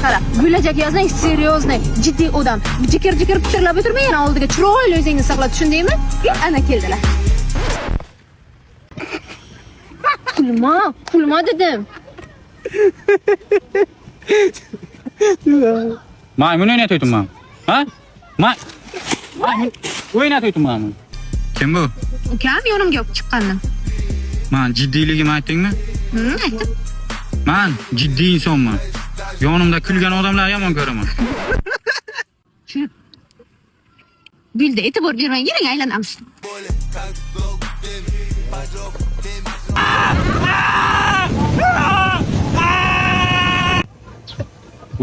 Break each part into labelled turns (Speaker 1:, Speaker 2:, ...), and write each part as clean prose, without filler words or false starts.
Speaker 1: qara. Bo'lajak yozmang, seriozniy, jiddiy odam. Jikir-jikir fikrlab o'tirmang, yana oldiga chiroyli o'zingizni saqlab, tushundingmi? Ana keldilar. Kulma dedim.
Speaker 2: Maymun o'ynatayapman men. Ha? Maymun o'ynatayapman men. Kim bu?
Speaker 1: Ukam yonimga olib chiqqandim.
Speaker 2: Men jiddiyligimni aytdingmi?
Speaker 1: Aytdim.
Speaker 2: Men jiddiy insonman. Yonimda kulgan odamlar yomon ko'raman.
Speaker 1: Bildi, e'tibor bermang, yuring aylanamiz.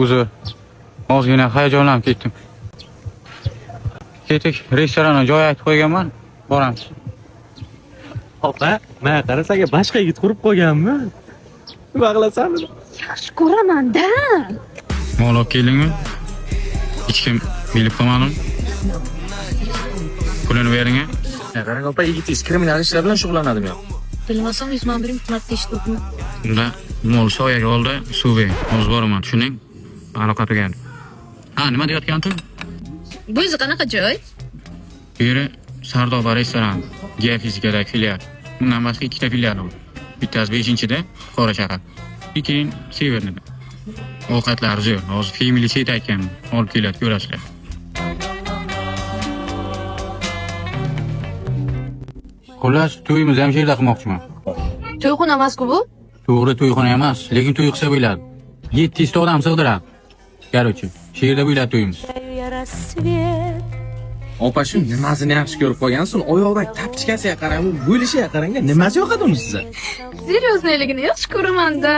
Speaker 2: O'zi ozgina hayajonlanib ketdim. Ketik, restoranga joy aytib qo'yganman. Boramiz.
Speaker 3: Opa, men qarasaga boshqa yigit qurib qo'yganmi? Nima qilasanmi?
Speaker 1: Yaxshi ko'raman-da.
Speaker 2: Mol olib keldingmi? Hech kim bilib qolmadimi? Pulini bering.
Speaker 3: Qarang opa, yigitingiz kriminal ishlar bilan shug'ullanadimi yo'q?
Speaker 1: Bilmasam 100 ming birim xizmat eshitdim.
Speaker 2: Unda mol soyaga oldi, suv ber. Hozir boraman, tushuning? Aloqa tugan. Ha, nima deyotgandim?
Speaker 1: Bu o'zi qanaqa joy?
Speaker 2: Biri Sardoba restoran, Gia fizikadagi filial. Undan boshqa ikkita filial bor. Bittasi 5-da, Qora shahar. Keyin Severnida. Ovqatlar zo'r. Hozir family set aytgan, olib keladi, ko'rasizlar. Xullas, to'yimizni ham yerda qilmoqchiman.
Speaker 1: To'yxona emas-ku bu?
Speaker 2: To'g'ri, to'yxona emas, lekin to'y qilsa bo'ladi. 700 ta odam sig'diradi. Короче, yerda bo'ladi to'yimiz.
Speaker 3: Opa shu nimasini yaxshi ko'rib qolgansiz? Oyoqdagi tapchikasiga qarang, bu bo'lishiga qarang, nimasi yoqadi uni sizga?
Speaker 1: Seriozniligini yaxshi ko'raman-da.